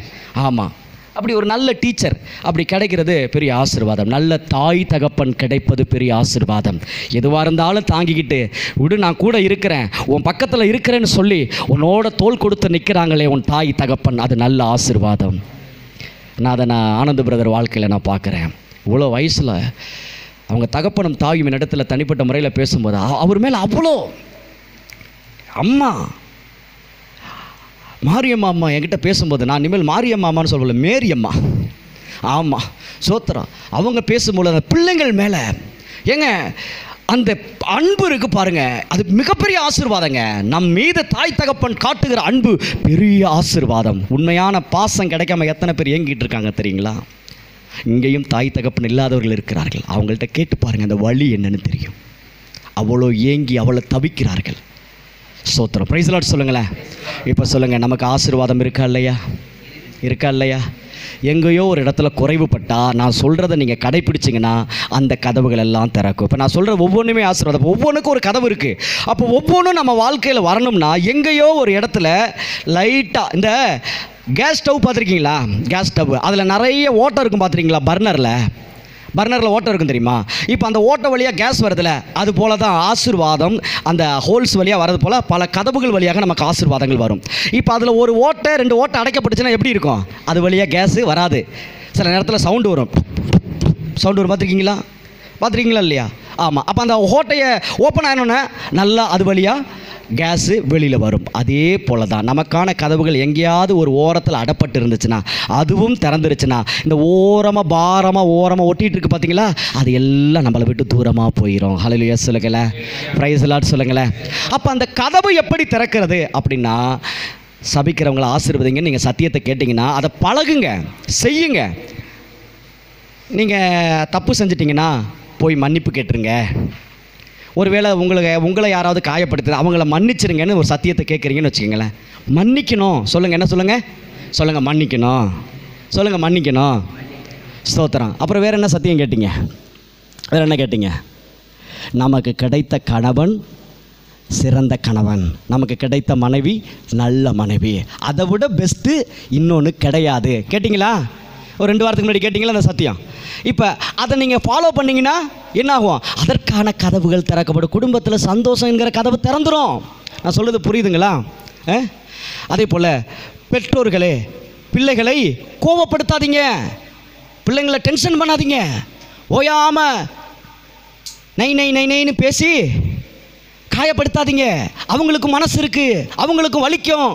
ஆமாம். அப்படி ஒரு நல்ல டீச்சர் அப்படி கிடைக்கிறது பெரிய ஆசீர்வாதம். நல்ல தாய் தகப்பன் கிடைப்பது பெரிய ஆசீர்வாதம். எதுவாக இருந்தாலும் தாங்கிக்கிட்டு விடு, நான் கூட இருக்கிறேன், உன் பக்கத்தில் இருக்கிறேன்னு சொல்லி உன்னோட தோள் கொடுத்து நிற்கிறாங்களே உன் தாய் தகப்பன், அது நல்ல ஆசீர்வாதம். நான் ஆனந்த பிரதர் வாழ்க்கையில் நான் பார்க்குறேன். இவ்வளோ வயசில் அவங்க தகப்பனும் தாயும் என் இடத்துல தனிப்பட்ட முறையில் பேசும்போது அவர் மேலே அவ்வளோ அம்மா மாரியம்மா அம்மா என்கிட்ட பேசும்போது, நான் இனிமேல் மாரியம்மான்னு சொல்லல, மேரியம்மா. ஆமாம், சோத்திரம். அவங்க பேசும்போது அந்த பிள்ளைங்கள் மேலே ஏங்க அந்த அன்பு இருக்குது பாருங்க, அது மிகப்பெரிய ஆசீர்வாதங்க. நம் மீது தாய் தகப்பன் காட்டுகிற அன்பு பெரிய ஆசீர்வாதம். உண்மையான பாசம் கிடைக்காம எத்தனை பேர் ஏங்கிட்டு இருக்காங்க தெரியுங்களா? இங்கேயும் தாய் தகப்பன் இல்லாதவர்கள் இருக்கிறார்கள். அவங்கள்ட்ட கேட்டு பாருங்கள், அந்த வழி என்னன்னு தெரியும். அவ்வளோ ஏங்கி அவ்வளோ தவிக்கிறார்கள். ஸ்தோத்திரம், பிரைஸ் லார்ட் சொல்லுங்களேன். இப்போ சொல்லுங்கள், நமக்கு ஆசீர்வாதம் இருக்கா இல்லையா? இருக்கா இல்லையா? எங்கேயோ ஒரு இடத்துல குறைவுபட்டால் நான் சொல்கிறத நீங்கள் கடைப்பிடிச்சிங்கன்னா அந்த கதவுகள் எல்லாம் திறக்கும். இப்போ நான் சொல்கிற ஒவ்வொன்றுமே ஆசீர்வாதம். ஒவ்வொன்றுக்கும் ஒரு கதவு இருக்குது. அப்போ ஒவ்வொன்றும் நம்ம வாழ்க்கையில் வரணும்னா எங்கேயோ ஒரு இடத்துல லைட்டாக இந்த கேஸ் ஸ்டவ் பார்த்துருக்கீங்களா? கேஸ் ஸ்டவ் அதில் நிறைய ஓட்டை இருக்கும் பார்த்துருக்கீங்களா? பர்னரில் ஓட்டை இருக்கும் தெரியுமா? இப்போ அந்த ஓட்டை வழியாக கேஸ் வருதுல, அது போல தான் ஆசீர்வாதம் அந்த ஹோல்ஸ் வழியாக வரது போல் பல கதவுகள் வழியாக நமக்கு ஆசீர்வாதங்கள் வரும். இப்போ அதில் ஒரு ஓட்டை 2 ஓட்டை அடைக்கப்பட்டுச்சுன்னா எப்படி இருக்கும்? அது வழியாக கேஸு வராது. சில நேரத்தில் சவுண்டு வரும் பார்த்துருக்கீங்களா இல்லையா? ஆமாம். அப்போ அந்த ஓட்டையை ஓப்பன் ஆகணுன்னே நல்லா அது வழியாக கேஸு வெளியில் வரும். அதே போல் தான் நமக்கான கதவுகள் எங்கேயாவது ஒரு ஓரத்தில் அடப்பட்டு இருந்துச்சுன்னா, அதுவும் திறந்துருச்சுன்னா, இந்த ஓரமாக ஒட்டிகிட்டு இருக்கு பார்த்தீங்களா, அது எல்லாம் நம்மளை விட்டு தூரமாக போயிடும். ஹல்லேலூயா சொல்லுங்களேன், பிரைஸ் லார்ட் சொல்லுங்களேன். அப்போ அந்த கதவு எப்படி திறக்கிறது அப்படின்னா, சபிக்கிறவங்களை ஆசீர்வதிங்க. நீங்கள் சத்தியத்தை கேட்டிங்கன்னா அதை பழகுங்க, செய்யுங்க. நீங்கள் தப்பு செஞ்சிட்டிங்கன்னா போய் மன்னிப்பு கேட்டுருங்க. ஒருவேளை உங்களை யாராவது காயப்படுத்துது, அவங்கள மன்னிச்சிருங்கன்னு ஒரு சத்தியத்தை கேட்குறீங்கன்னு வச்சுக்கோங்களேன். மன்னிக்கணும். சொல்லுங்கள், என்ன சொல்லுங்கள்? மன்னிக்கணும். ஸ்தோத்திரம். அப்புறம் வேறு என்ன சத்தியம் கேட்டீங்க? என்ன கேட்டீங்க? நமக்கு கிடைத்த கணவன் சிறந்த கணவன், நமக்கு கிடைத்த மனைவி நல்ல மனைவி, அதை விட பெஸ்ட்டு இன்னொன்று கிடையாது. கேட்டிங்களா? ஒரு 2 வாரத்துக்கு முன்னாடி கேட்டிங்களா அந்த சத்தியம். இப்போ அதை நீங்கள் ஃபாலோ பண்ணிங்கன்னா என்ன ஆகும்? அதற்கான கதவுகள் திறக்கப்படும். குடும்பத்தில் சந்தோஷம் என்கிற கதவு திறந்துடும். நான் சொல்கிறது புரியுதுங்களா? அதே போல் பெற்றோர்களே, பிள்ளைகளை கோபப்படுத்தாதீங்க, பிள்ளைங்களை டென்ஷன் பண்ணாதீங்க. ஓயாமல் நை நை நை நைன்னு பேசி காயப்படுத்தாதீங்க. அவங்களுக்கும் மனசு இருக்குது, அவங்களுக்கும் வலிக்கும்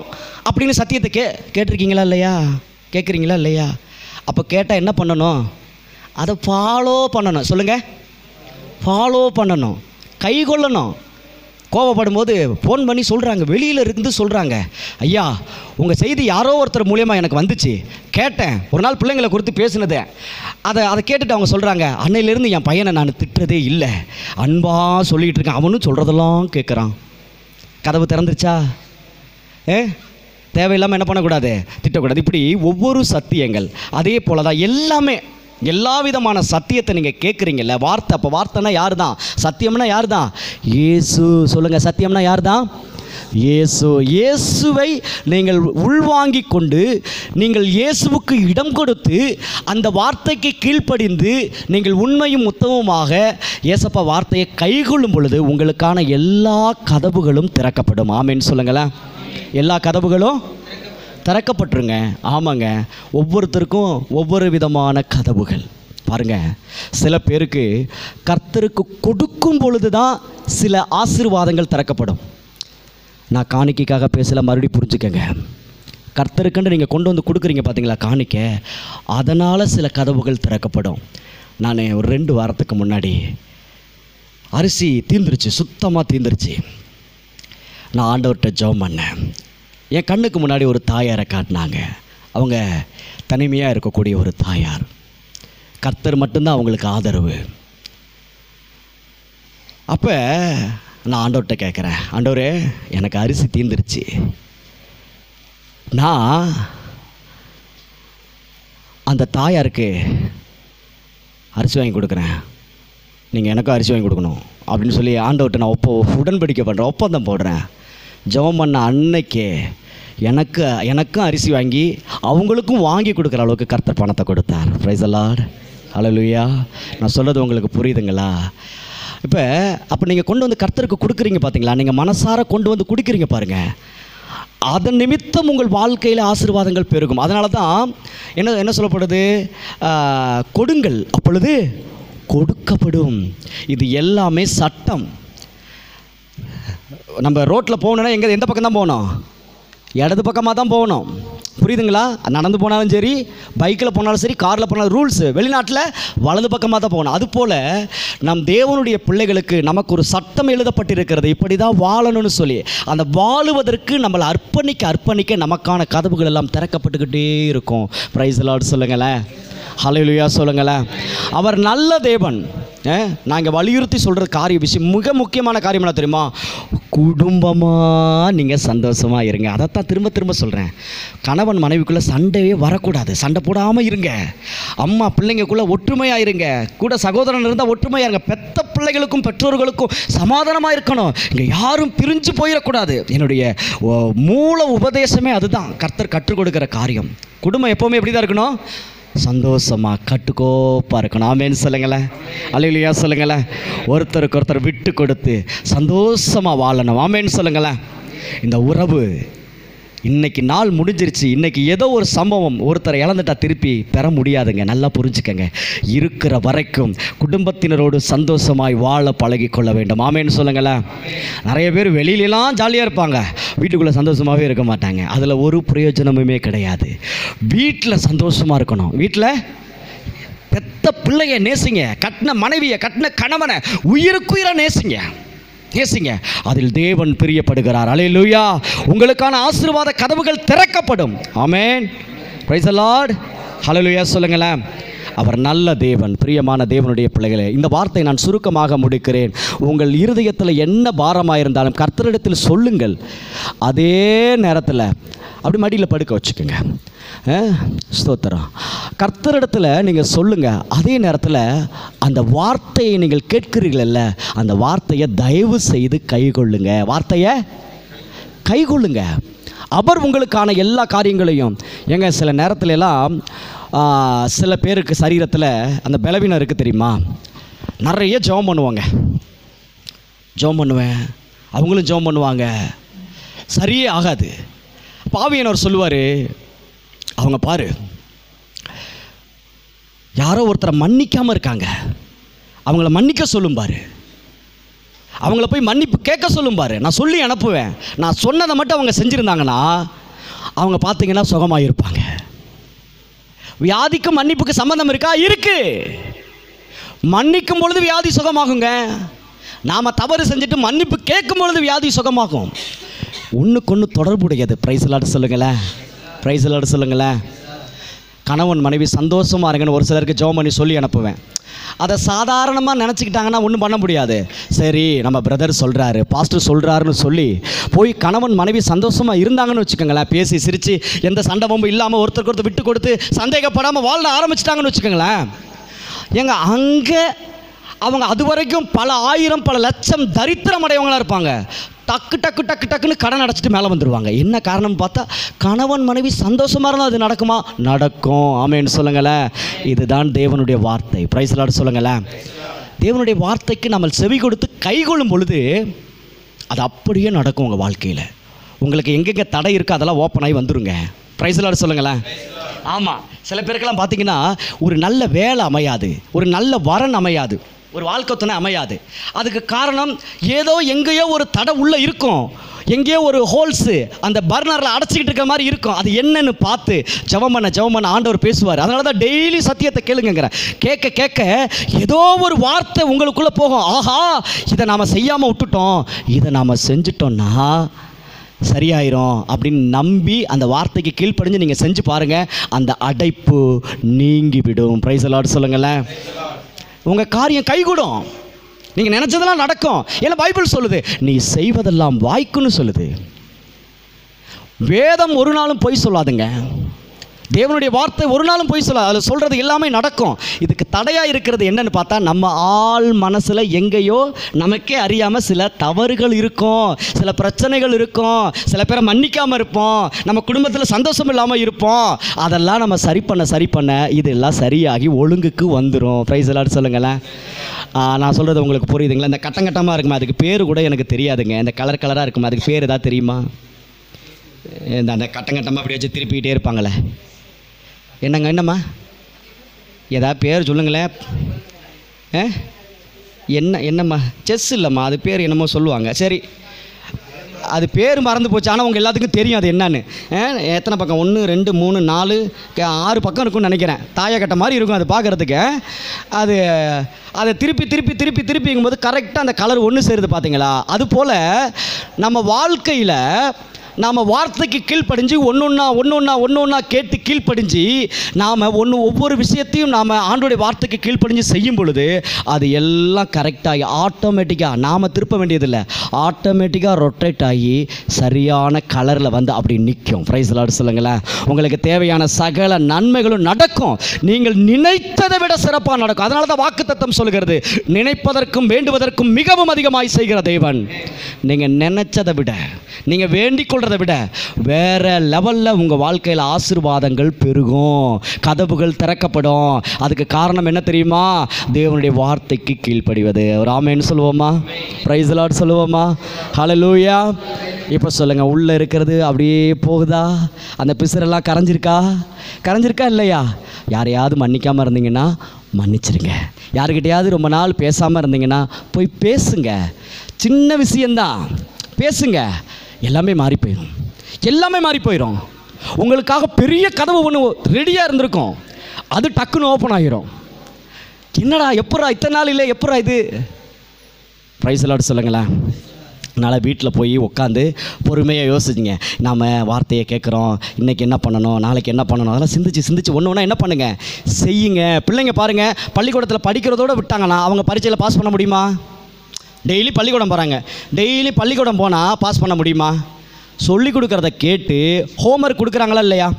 அப்படின்னு சத்தியத்தை கேட்டிருக்கீங்களா இல்லையா? கேட்குறீங்களா இல்லையா? அப்போ கேட்டால் என்ன பண்ணணும்? அதை ஃபாலோ பண்ணணும். சொல்லுங்கள், ஃபாலோ பண்ணணும், கை கொள்ளணும். கோவப்படும் போது ஃபோன் பண்ணி சொல்கிறாங்க, வெளியில் இருந்து சொல்கிறாங்க, ஐயா உங்கள் செய்தி யாரோ ஒருத்தர் மூலியமாக எனக்கு வந்துச்சு, கேட்டேன். ஒரு நாள் பிள்ளைங்களை குறித்து பேசினதை அதை கேட்டுட்டு அவங்க சொல்கிறாங்க, அன்னையிலேருந்து என் பையனை நான் திட்டுறதே இல்லை, அன்பாக சொல்லிகிட்டு இருக்கேன், அவனும் சொல்கிறதெல்லாம் கேட்குறான். கதவு திறந்துருச்சா? தேவையில்லாமல் என்ன பண்ணக்கூடாது? திட்டக்கூடாது. இப்படி ஒவ்வொரு சத்தியங்கள் அதே போல் தான் எல்லாமே. எல்லா விதமான சத்தியத்தை நீங்கள் கேட்குறீங்கல்ல, வார்த்தை. அப்போ வார்த்தைனா யார் தான்? சத்தியம்னா யார் தான்? இயேசு. சொல்லுங்கள், சத்தியம்னா யார் தான்? இயேசு. இயேசுவை நீங்கள் உள்வாங்கிக் கொண்டு நீங்கள் இயேசுவுக்கு இடம் கொடுத்து அந்த வார்த்தைக்கு கீழ்ப்படிந்து நீங்கள் உண்மையும் உத்தமமாக இயேசப்பா வார்த்தையை கைக்கொள்ளும் பொழுது உங்களுக்கான எல்லா கதவுகளும் திறக்கப்படும். ஆமேன்னு சொல்லுங்களேன். எல்லா கதவுகளும் திறக்கப்பட்டுருங்க. ஆமாங்க, ஒவ்வொருத்தருக்கும் ஒவ்வொரு விதமான கதவுகள். பாருங்கள், சில பேருக்கு கர்த்தருக்கு கொடுக்கும் பொழுது தான் சில ஆசீர்வாதங்கள் திறக்கப்படும். நான் காணிக்கைக்காக பேசல, மறுபடியும் புரிஞ்சுக்கங்க. கர்த்தருக்குன்னு நீங்கள் கொண்டு வந்து கொடுக்குறீங்க பார்த்தீங்களா காணிக்க, அதனால் சில கதவுகள் திறக்கப்படும். நான் ஒரு 2 வாரத்துக்கு முன்னாடி அரிசி தீர்ந்துருச்சு, சுத்தமாக தீர்ந்துருச்சு. நான் ஆண்டவர்கிட்ட ஜெபம் பண்ணேன். என் கண்ணுக்கு முன்னாடி ஒரு தாயாரை காட்டினாங்க. அவங்க தனிமையாக இருக்கக்கூடிய ஒரு தாயார். கர்த்தர் மட்டும்தான் அவங்களுக்கு ஆதரவு. அப்போ நான் ஆண்டவர்கிட்ட கேட்குறேன், ஆண்டவரே எனக்கு அரிசி தீர்ந்துருச்சு, நான் அந்த தாயாருக்கு அரிசி வாங்கி கொடுக்குறேன், நீங்கள் எனக்கும் அரிசி வாங்கி கொடுக்கணும் அப்படின்னு சொல்லி ஆண்டவர்கிட்ட நான் உடன்படிக்கை பண்ணுறேன், ஒப்பந்தம் போடுறேன். ஜெபம் பண்ண அன்னைக்கே எனக்கும் அரிசி வாங்கி அவங்களுக்கும் வாங்கி கொடுக்குற அளவுக்கு கர்த்தர் பணத்தை கொடுத்தார். பிரைஸ் தி லார்ட், ஹல்லேலூயா. நான் சொல்கிறது உங்களுக்கு புரியுதுங்களா? அப்போ நீங்கள் கொண்டு வந்து கர்த்தருக்கு கொடுக்குறீங்க பார்த்தீங்களா, நீங்கள் மனசார கொண்டு வந்து கொடுக்குறீங்க பாருங்கள், அதன் நிமித்தம் உங்கள் வாழ்க்கையில் ஆசீர்வாதங்கள் பெருகும். அதனால தான் என்ன சொல்லப்படுது? கொடுங்கள் அப்பொழுது கொடுக்கப்படும். இது எல்லாமே சட்டம். நம்ம ரோட்டில் போகணுன்னா எந்த பக்கம் தான் போகணும்? இடது பக்கமாக தான் போகணும். புரியுதுங்களா? நடந்து போனாலும் சரி, பைக்கில் போனாலும் சரி, காரில் போனாலும் ரூல்ஸு. வெளிநாட்டில் வலது பக்கமாக தான் போகணும். அதுபோல் நம் தேவனுடைய பிள்ளைகளுக்கு நமக்கு ஒரு சட்டம் எழுதப்பட்டிருக்கிறது, இப்படி தான் வாழணும்னு சொல்லி. அந்த வாழுவதற்கு நம்மளை அர்ப்பணிக்க நமக்கான கதவுகள் எல்லாம் திறக்கப்பட்டுக்கிட்டே இருக்கும். பிரைஸ் தி லார்ட் சொல்லுங்களேன், ஹல்லேலூயா சொல்லுங்களேன். அவர் நல்ல தேவன். நாங்கள் வலியுறுத்தி சொல்கிற விஷயம், மிக முக்கியமான காரியம் என்ன தெரியுமா? குடும்பமாக நீங்கள் சந்தோஷமாக இருங்க. அதைத்தான் திரும்ப சொல்கிறேன். கணவன் மனைவிக்குள்ளே சண்டையே வரக்கூடாது, சண்டை போடாமல் இருங்க. அம்மா பிள்ளைங்களுக்குள்ளே ஒற்றுமையாக இருங்க. கூட சகோதரன் இருந்தால் ஒற்றுமையாக இருங்க. பெத்த பிள்ளைகளுக்கும் பெற்றோர்களுக்கும் சமாதானமாக இருக்கணும். இங்கே யாரும் பிரிஞ்சு போயிடக்கூடாது. என்னுடைய மூல உபதேசமே அதுதான். கர்த்தர் கற்றுக் கொடுக்குற காரியம். குடும்பம் எப்போவுமே எப்படி தான் இருக்கணும்? சந்தோஷமாக கட்டுக்கோப்பாக இருக்கணும். ஆமேன்னு சொல்லுங்களேன், அல்லேலூயா சொல்லுங்களேன். ஒருத்தருக்கு ஒருத்தர் விட்டு கொடுத்து சந்தோஷமாக வாழணும். ஆமேன்னு சொல்லுங்களேன். இந்த உறவு இன்றைக்கி நாள் முடிஞ்சிருச்சு. இன்றைக்கி ஏதோ ஒரு சம்பவம் ஒருத்தரை இழந்துட்டா திருப்பி பெற முடியாதுங்க. நல்லா புரிஞ்சுக்கங்க. இருக்கிற வரைக்கும் குடும்பத்தினரோடு சந்தோஷமாய் வாழ பழகி கொள்ள வேண்டும். ஆமேன்னு சொல்லுங்களேன். நிறைய பேர் வெளியிலலாம் ஜாலியாக இருப்பாங்க, வீட்டுக்குள்ளே சந்தோஷமாகவே இருக்க மாட்டாங்க. அதில் ஒரு பிரயோஜனமுமே கிடையாது. வீட்டில் சந்தோஷமாக இருக்கணும். வீட்டில் பெத்த பிள்ளைய நேசிங்க, கட்டின மனைவியை கட்டின கணவனை உயிருக்குயிராக நேசிங்க. அதில் தேவன் பிரியப்படுகிறார். அல்லேலூயா. உங்களுக்கான ஆசீர்வாத கதவுகள் திறக்கப்படும். ஆமென். பிரைஸ் தி லார்ட், ஹல்லேலூயா சொல்லுங்களேன். அவர் நல்ல தேவன். பிரியமான தேவனுடைய பிள்ளைகளே, இந்த வார்த்தை நான் சுருக்கமாக முடிக்கிறேன். உங்கள் இருதயத்தில் என்ன பாரமாக இருந்தாலும் கர்த்தரிடத்தில் சொல்லுங்கள். அதே நேரத்தில் அப்படி மடியில் படுக்க வச்சுக்கோங்க. ஸ்தோத்திரம். கர்த்தரிடத்தில் நீங்கள் சொல்லுங்கள். அதே நேரத்தில் அந்த வார்த்தையை நீங்கள் கேட்கிறீர்களல்ல, அந்த வார்த்தையை தயவு செய்து கைக்கொள்ளுங்க. வார்த்தையை கைக்கொள்ளுங்க. அவர் உங்களுக்கான எல்லா காரியங்களையும் ஏங்க சில நேரத்துல எல்லாம் சில பேருக்கு சரீரத்தில் அந்த பலவீனம் இருக்குது தெரியுமா, நிறைய ஜெபம் பண்ணுவாங்க, ஜெபம் பண்ணுவேன், அவங்களும் ஜெபம் பண்ணுவாங்க, சரியே ஆகாது. ஆவியானவர் சொல்லுவார், அவங்க பாரு யாரோ ஒருத்தரை மன்னிக்காமல் இருக்காங்க, அவங்கள மன்னிக்க சொல்லும் பாரு, அவங்கள போய் மன்னிப்பு கேட்க சொல்லும் பாரு, நான் சொல்லி அனுப்புவேன். நான் சொன்னதை மட்டும் அவங்க செஞ்சுருந்தாங்கன்னா அவங்க பார்த்தீங்கன்னா சுகமாக இருப்பாங்க. வியாதிக்கும் மன்னிப்புக்கு சம்மந்தம் இருக்கா? இருக்கு. மன்னிக்கும் பொழுது வியாதி சுகமாகுங்க. நாம் தவறு செஞ்சுட்டு மன்னிப்பு கேட்கும் பொழுது வியாதி சுகமாகும். ஒன்றுக்கு ஒன்று தொடர்புடையது. பிரைஸ் லார்ட் சொல்லுங்களேன், பிரைஸ் லார்ட் சொல்லுங்களேன். கணவன் மனைவி சந்தோஷமாக இருங்கன்னு ஒரு சிலருக்கு ஜெபம் பண்ணி சொல்லி அனுப்புவேன். அதை சாதாரணமாக நினச்சிக்கிட்டாங்கன்னா ஒன்றும் பண்ண முடியாது. சரி நம்ம பிரதர் சொல்கிறாரு, பாஸ்டர் சொல்கிறாருன்னு சொல்லி போய் கணவன் மனைவி சந்தோஷமாக இருந்தாங்கன்னு வச்சுக்கோங்களேன், பேசி சிரித்து எந்த சண்டை பம்பு இல்லாமல் ஒருத்தருக்கு ஒருத்தர் விட்டு கொடுத்து சந்தேகப்படாமல் வாழ ஆரம்பிச்சிட்டாங்கன்னு வச்சுக்கோங்களேன், ஏங்க அங்கே அவங்க அது வரைக்கும் பல ஆயிரம் பல லட்சம் தரித்திரம் அடையவங்களாக இருப்பாங்க. டக்கு டக்கு டக்கு டக்குன்னு கடன் அடைச்சிட்டு மேலே வந்துடுவாங்க. என்ன காரணம் பார்த்தா கணவன் மனைவி சந்தோஷமாக இருந்தால் அது நடக்குமா? நடக்கும். ஆமேன்னு சொல்லுங்களேன். இதுதான் தேவனுடைய வார்த்தை. பிரைஸ் லார்ட் சொல்லுங்களேன். தேவனுடைய வார்த்தைக்கு நம்ம செவி கொடுத்து கைகொள்ளும் பொழுது அது அப்படியே நடக்கும் உங்கள் வாழ்க்கையில். உங்களுக்கு எங்கெங்கே தடை இருக்கோ அதெல்லாம் ஓப்பன் ஆகி வந்துடுங்க. பிரைஸ் லார்ட் சொல்லுங்களேன். ஆமாம், சில பேருக்கெல்லாம் பார்த்தீங்கன்னா ஒரு நல்ல வேலை அமையாது, ஒரு நல்ல வரன் அமையாது, ஒரு வாழ்க்கை துணை அமையாது. அதுக்கு காரணம் ஏதோ எங்கேயோ ஒரு தடை உள்ளே இருக்கும், எங்கேயோ ஒரு ஹோல்ஸு அந்த பர்னரில் அடைச்சிக்கிட்டு இருக்கிற மாதிரி இருக்கும். அது என்னன்னு பார்த்து ஜெபம் பண்ண ஆண்டவர் பேசுவார். அதனால தான் டெய்லி சத்தியத்தை கேளுங்கிற கேட்க கேட்க ஏதோ ஒரு வார்த்தை உங்களுக்குள்ளே போகும். ஆஹா, இதை நாம் செய்யாமல் விட்டுட்டோம், இதை நாம் செஞ்சிட்டோன்னா சரியாயிரும் அப்படின்னு நம்பி அந்த வார்த்தைக்கு கீழ்ப்படிஞ்சு நீங்கள் செஞ்சு பாருங்கள், அந்த அடைப்பு நீங்கிவிடும். பிரைஸ் லார்ட் சொல்லுங்களேன். உங்கள் காரியம் கைகூடும், நீங்கள் நினச்சதெல்லாம் நடக்கும். ஏன்னா பைபிள் சொல்லுது, நீ செய்வதெல்லாம் வாய்க்குன்னு சொல்லுது. வேதம் ஒரு நாளும் பொய் சொல்லாதுங்க. தேவனுடைய வார்த்தை ஒரு நாளும் பொய் சொல்லாது. அதில் சொல்கிறது எல்லாமே நடக்கும். இதுக்கு தடையாக இருக்கிறது என்னன்னு பார்த்தா நம்ம ஆள் மனசில் எங்கேயோ நமக்கே அறியாமல் சில தவறுகள் இருக்கும், சில பிரச்சனைகள் இருக்கும், சில பேரை மன்னிக்காமல் இருப்போம், நம்ம குடும்பத்தில் சந்தோஷம் இல்லாமல் இருப்போம். அதெல்லாம் நம்ம சரி பண்ண இதெல்லாம் சரியாகி ஒழுங்குக்கு வந்துடும். பிரைஸ் லார்ட் சொல்லுங்களேன். நான் சொல்கிறது உங்களுக்கு புரியுதுங்களா? இந்த கட்டங்கட்டமாக இருக்குமா, அதுக்கு பேர் கூட எனக்கு தெரியாதுங்க. இந்த கலர் கலராக இருக்குமா, அதுக்கு பேர் ஏதாவது தெரியுமா? இந்த அந்த கட்டங்கட்டமாக அப்படி வச்சு திருப்பிக்கிட்டே இருப்பாங்களே, என்னம்மா ஏதாவது பேர் சொல்லுங்களேன். என்னம்மா செஸ் இல்லைம்மா, அது பேர் என்னமோ சொல்லுவாங்க. சரி, அது பேர் மறந்து போச்சு, ஆனால் உங்கள் எல்லாத்துக்கும் தெரியும் அது என்னன்னு. எத்தனை பக்கம்? 1 2 3 4 6 பக்கம் இருக்குன்னு நினைக்கிறேன். தாயக்கட்டை மாதிரி இருக்கும் அது பார்க்குறதுக்கு. அதை திருப்பிங்கும்போது கரெக்டாக அந்த கலர் ஒன்று சேருது பார்த்தீங்களா? அதுபோல் நம்ம வாழ்க்கையில் நாம் வார்த்தைக்கு கீழ்ப்படிஞ்சு ஒன்று கேட்டு கீழ்ப்படிஞ்சு நாம் ஒவ்வொரு விஷயத்தையும் நாம் ஆண்டோடைய வார்த்தைக்கு கீழ்ப்படிஞ்சு செய்யும் பொழுது அது எல்லாம் கரெக்டாகி ஆட்டோமேட்டிக்காக நாம் திருப்ப வேண்டியதில்லை, ஆட்டோமேட்டிக்காக ரொட்டேட் ஆகி சரியான கலரில் வந்து அப்படி நிற்கும். பிரைஸ் லார்ட் சொல்லுங்களேன். உங்களுக்கு தேவையான சகல நன்மைகளும் நடக்கும். நீங்கள் நினைத்ததை விட சிறப்பாக நடக்கும். அதனால தான் வாக்குத்தத்தம் சொல்லுகிறது, நினைப்பதற்கும் வேண்டுவதற்கும் மிகவும் அதிகமாய் செய்கிற தேவன். நீங்கள் நினைச்சதை விட, நீங்கள் வேண்டிக் கொள்றதை விட வேற லெவலில் உங்கள் வாழ்க்கையில் ஆசீர்வாதங்கள் பெருகும், கதவுகள் திறக்கப்படும். அதுக்கு காரணம் என்ன தெரியுமா? தேவனுடைய வார்த்தைக்கு கீழ்ப்படிவது. ஒரு ஆமென் சொல்லுவோமா? பிரைஸ் லார்ட் சொல்லுவோமா? ஹல்லேலூயா. இப்போ சொல்லுங்கள், உள்ளே இருக்கிறது அப்படியே போகுதா? அந்த பிசுரெல்லாம் கரைஞ்சிருக்கா இல்லையா? யாரையாவது மன்னிக்காமல் இருந்தீங்கன்னா மன்னிச்சிருங்க. யாருக்கிட்டையாவது ரொம்ப நாள் பேசாமல் இருந்தீங்கன்னா போய் பேசுங்க. சின்ன விஷயந்தான், பேசுங்க. எல்லாமே மாறி போயிடும். உங்களுக்காக பெரிய கதவு ஒன்று ரெடியாக இருந்திருக்கும், அது டக்குன்னு ஓப்பன் ஆகிரும். என்னடா எப்படா இத்தனை நாள் இல்லை, எப்படா இது? பிரைஸ் லார்ட் சொல்லுங்களேன். அதனால் வீட்டில் போய் உட்காந்து பொறுமையாக யோசிச்சிங்க. நாம் வார்த்தையை கேட்குறோம், இன்றைக்கி என்ன பண்ணணும், நாளைக்கு என்ன பண்ணணும், அதெல்லாம் சிந்திச்சு ஒன்று என்ன பண்ணுங்கள், செய்யுங்க. பிள்ளைங்க பாருங்கள், பள்ளிக்கூடத்தில் படிக்கிறதோடு விட்டாங்கன்னா அவங்க பரீட்சையில் பாஸ் பண்ண முடியுமா? டெய்லி பள்ளிக்கூடம் போகிறாங்க, டெய்லி பள்ளிக்கூடம் போனால் பாஸ் பண்ண முடியுமா? சொல்லி கொடுக்குறத கேட்டு ஹோம்ஒர்க் கொடுக்குறாங்களா இல்லையா?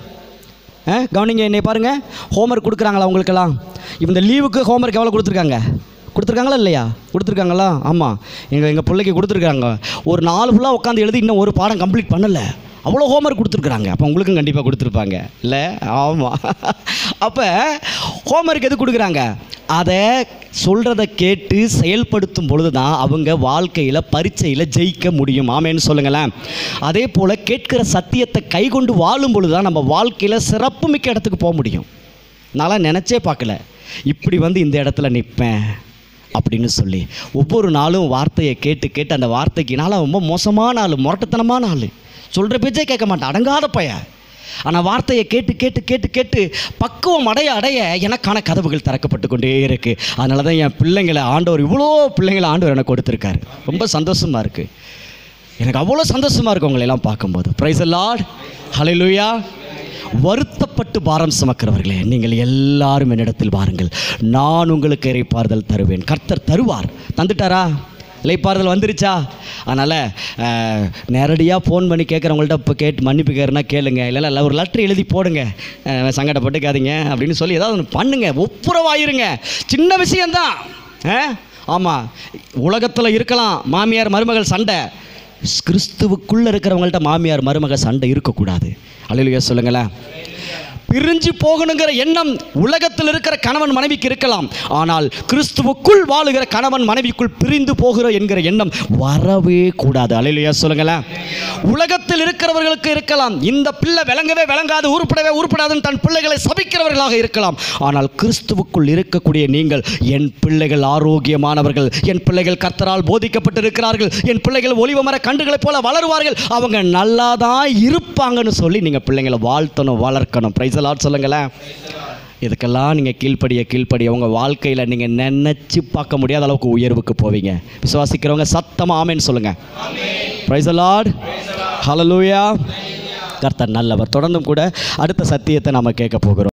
கவனிங்க, என்னை பாருங்கள், ஹோம்ஒர்க் கொடுக்குறாங்களா உங்களுக்கெல்லாம்? இந்த லீவுக்கு ஹோம்ஒர்க் எவ்வளோ கொடுத்துருக்காங்களா இல்லையா? கொடுத்துருக்காங்களா? ஆமாம், எங்கள் பிள்ளைக்கு கொடுத்துருக்காங்க. ஒரு 4 ஃபுல்லாக உட்காந்து எழுதி இன்னும் ஒரு பாடம் கம்ப்ளீட் பண்ணலை. அவ்வளோ ஹோம்ஒர்க் கொடுத்துருக்குறாங்க. அப்போ உங்களுக்கும் கண்டிப்பாக கொடுத்துருப்பாங்க இல்லை? ஆமாம். அப்போ ஹோம்ஒர்க் எது கொடுக்குறாங்க? அதை சொல்கிறத கேட்டு செயல்படுத்தும் பொழுது தான் அவங்க வாழ்க்கையில் பரீட்சையில் ஜெயிக்க முடியும். ஆமேன்னு சொல்லுங்களேன். அதே போல் கேட்கிற சத்தியத்தை கை கொண்டு வாழும் பொழுது தான் நம்ம வாழ்க்கையில் சிறப்பு மிக்க இடத்துக்கு போக முடியும். நான் நினச்சே பார்க்கல இப்படி இந்த இடத்துல நிற்பேன் அப்படின்னு சொல்லி. ஒவ்வொரு நாளும் வார்த்தையை கேட்டு கேட்டு அந்த வார்த்தைக்கு நான் ரொம்ப மோசமான ஆள், முரட்டுத்தனமான ஆள், சொல்கிற பேச்சே கேட்க மாட்டேன், அடங்காத பையன். ஆனால் வார்த்தையை கேட்டு கேட்டு கேட்டு கேட்டு பக்குவம் அடைய அடைய எனக்கான கதவுகள் திறக்கப்பட்டு கொண்டே இருக்குது. அதனால தான் என் பிள்ளைங்களை ஆண்டவர், இவ்வளோ பிள்ளைங்களை ஆண்டவர் எனக்கு கொடுத்துருக்காரு. ரொம்ப சந்தோஷமாக இருக்குது. எனக்கு அவ்வளோ சந்தோஷமாக இருக்குது உங்களெல்லாம் பார்க்கும்போது. Praise the lord. ஹல்லேலூயா. வருத்தப்பட்டு பாரம் சுமக்கிறவர்களே, நீங்கள் எல்லாரும் என்னிடத்தில் வாருங்கள், நான் உங்களுக்கு இளைப்பாறுதல் தருவேன். கர்த்தர் தருவார். தந்துட்டாரா? இளைப்பாறுதல் வந்துருச்சா? அதனால் நேரடியாக ஃபோன் பண்ணி கேட்குறவங்கள்ட்ட இப்போ கேட்டு மன்னிப்பு கேட்குறேன்னா கேளுங்க, இல்லைல்ல ஒரு லெட்டர் எழுதி போடுங்க, சங்கடப்பட்டுக்காதீங்க அப்படின்னு சொல்லி ஏதாவது ஒன்று பண்ணுங்கள், ஒப்புரவாயிருங்க. சின்ன விஷயந்தான். ஆமாம், உலகத்தில் இருக்கலாம் மாமியார் மருமகள் சண்டை, கிறிஸ்துவுக்குள்ளே இருக்கிறவங்கள்ட்ட மாமியார் மருமகள் சண்டை இருக்கக்கூடாது. அல்லேலூயா சொல்லுங்களேன். பிரிஞ்சு போகணுங்கிற எண்ணம் உலகத்தில் இருக்கிற கணவன் மனைவிக்கு இருக்கலாம், ஆனால் கிறிஸ்துவுக்குள் வாழுகிற கணவன் மனைவிக்குள் பிரிந்து போகிற என்கிற எண்ணம் வரவே கூடாது. அல்லேலூயா சொல்லுங்களேன். உலகத்தில் இருக்கிறவர்களுக்கு இருக்கலாம், இந்த பிள்ளை விளங்கவே விளங்காது, உருப்படவே உருப்படாதுன்னு தன் பிள்ளைகளை சபிக்கிறவர்களாக இருக்கலாம். ஆனால் கிறிஸ்துவுக்குள் இருக்கக்கூடிய நீங்கள், என் பிள்ளைகள் ஆரோக்கியமானவர்கள், என் பிள்ளைகள் கர்த்தரால் போதிக்கப்பட்டிருக்கிறார்கள், என் பிள்ளைகள் ஒலிவ மர கன்றுகளைப் போல வளருவார்கள், அவங்க நல்லா தான் இருப்பாங்கன்னு சொல்லி நீங்கள் பிள்ளைங்களை வாழ்த்தணும், வளர்க்கணும். பிரைஸ் தி லார்ட் சொல்லுங்களேன். இதுக்கெல்லாம் நீங்கள் கீழ்ப்படிய உங்கள் வாழ்க்கையில் நீங்கள் நினச்சி பார்க்க முடியாத அளவுக்கு உயர்வுக்கு போவீங்க. விசுவாசிக்கிறவங்க சத்தமாக ஆமென் சொல்லுங்கள். Praise the lord. ஹல்லேலூயா. கர்த்தர் நல்லவர். தொடர்ந்தும் கூட அடுத்த சத்தியத்தை நாம் கேட்க போகிறோம்.